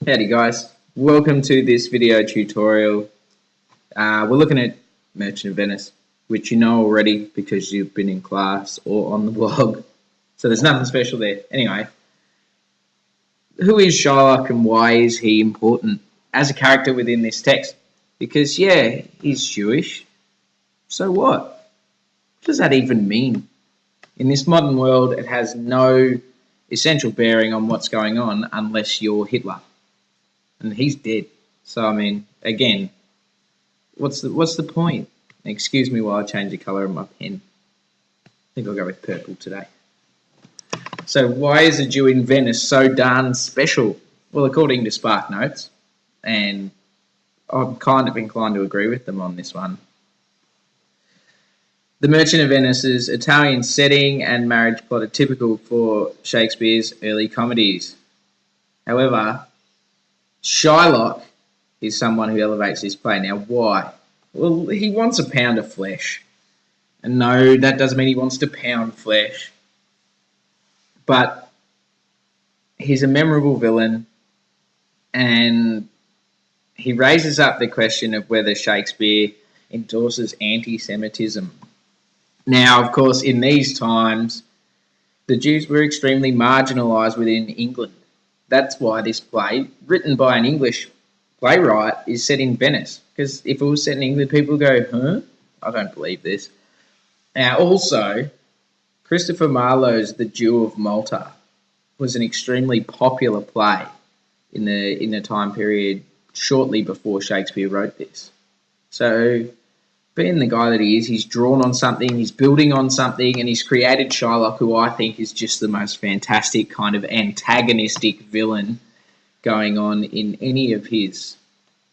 Howdy guys, welcome to this video tutorial. We're looking at Merchant of Venice, which you know already because you've been in class or on the blog, so there's nothing special there. Anyway, who is Shylock and why is he important as a character within this text? Because yeah, he's Jewish, so what? What does that even mean? In this modern world, it has no essential bearing on what's going on unless you're Hitler. And he's dead. So I mean, again, what's the point? Excuse me while I change the colour of my pen. I think I'll go with purple today. So why is a Jew in Venice so darn special? Well, according to Spark Notes, and I'm kind of inclined to agree with them on this one. The Merchant of Venice's Italian setting and marriage plot are typical for Shakespeare's early comedies. However, Shylock is someone who elevates this play. Now, why? Well, he wants a pound of flesh. And no, that doesn't mean he wants to pound flesh. But he's a memorable villain, and he raises up the question of whether Shakespeare endorses anti-Semitism. Now, of course, in these times, the Jews were extremely marginalised within England. That's why this play, written by an English playwright, is set in Venice. Because if it was set in England, people go, huh? I don't believe this. Now, also, Christopher Marlowe's The Jew of Malta was an extremely popular play in the time period shortly before Shakespeare wrote this. So, being the guy that he is, he's drawn on something, he's building on something, and he's created Shylock, who I think is just the most fantastic kind of antagonistic villain going on in any of his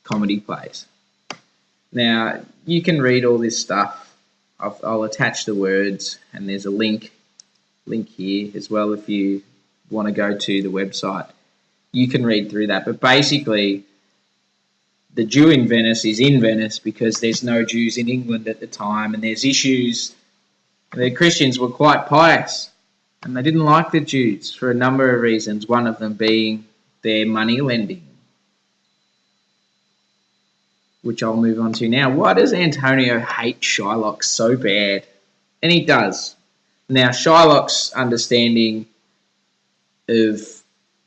comedy plays. Now, you can read all this stuff. I'll attach the words, and there's a link here as well if you want to go to the website. You can read through that, but basically, the Jew in Venice is in Venice because there's no Jews in England at the time, and there's issues. The Christians were quite pious, and they didn't like the Jews for a number of reasons, one of them being their money lending, which I'll move on to now. Why does Antonio hate Shylock so bad? And he does. Now, Shylock's understanding of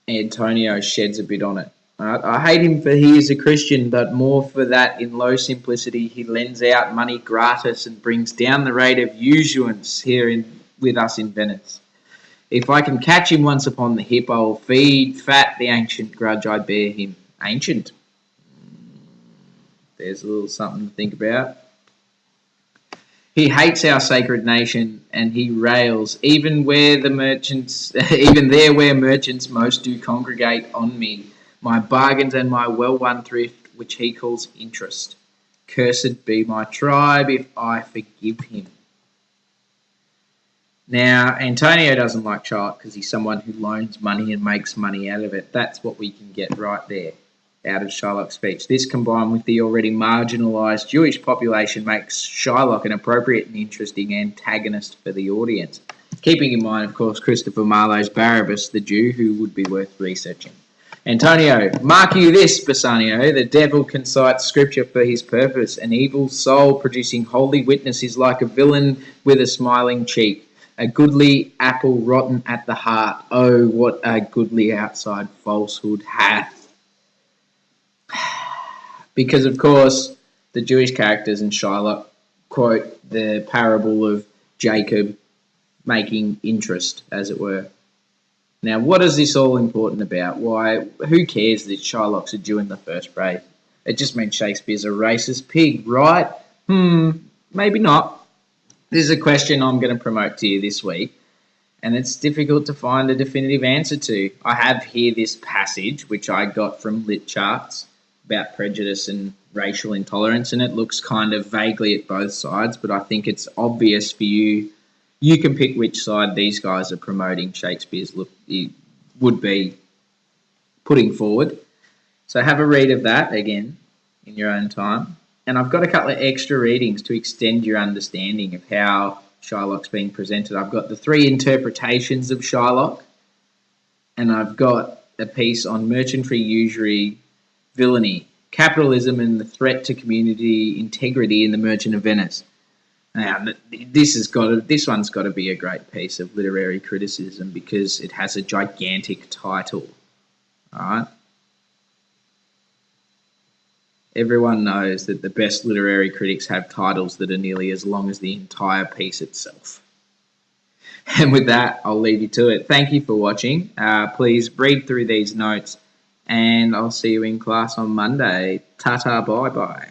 Antonio sheds a bit on it. I hate him for he is a Christian, but more for that in low simplicity he lends out money gratis and brings down the rate of usurance here with us in Venice. If I can catch him once upon the hip, I will feed fat the ancient grudge I bear him. Ancient? There's a little something to think about. He hates our sacred nation, and he rails, even there where merchants most do congregate on me. My bargains and my well-won thrift, which he calls interest. Cursed be my tribe if I forgive him. Now, Antonio doesn't like Shylock because he's someone who loans money and makes money out of it. That's what we can get right there out of Shylock's speech. This, combined with the already marginalised Jewish population, makes Shylock an appropriate and interesting antagonist for the audience. Keeping in mind, of course, Christopher Marlowe's Barabbas, the Jew, who would be worth researching. Antonio, mark you this, Bassanio, the devil can cite scripture for his purpose. An evil soul producing holy witness is like a villain with a smiling cheek. A goodly apple rotten at the heart. Oh, what a goodly outside falsehood hath. Because, of course, the Jewish characters in Shylock quote the parable of Jacob making interest, as it were. Now, what is this all important about? Why? Who cares that Shylock's a Jew in the first place? It just means Shakespeare's a racist pig, right? Maybe not. This is a question I'm going to promote to you this week, and it's difficult to find a definitive answer to. I have here this passage, which I got from Lit Charts, about prejudice and racial intolerance, and it looks kind of vaguely at both sides, but I think it's obvious for you. You can pick which side these guys are promoting Shakespeare's would be putting forward. So have a read of that again in your own time. And I've got a couple of extra readings to extend your understanding of how Shylock's being presented. I've got the three interpretations of Shylock, and I've got a piece on merchantry, usury, villainy, capitalism, and the threat to community integrity in The Merchant of Venice. Now, this one's got to be a great piece of literary criticism because it has a gigantic title. All right. Everyone knows that the best literary critics have titles that are nearly as long as the entire piece itself. And with that, I'll leave you to it. Thank you for watching. Please read through these notes, and I'll see you in class on Monday. Ta-ta, bye-bye.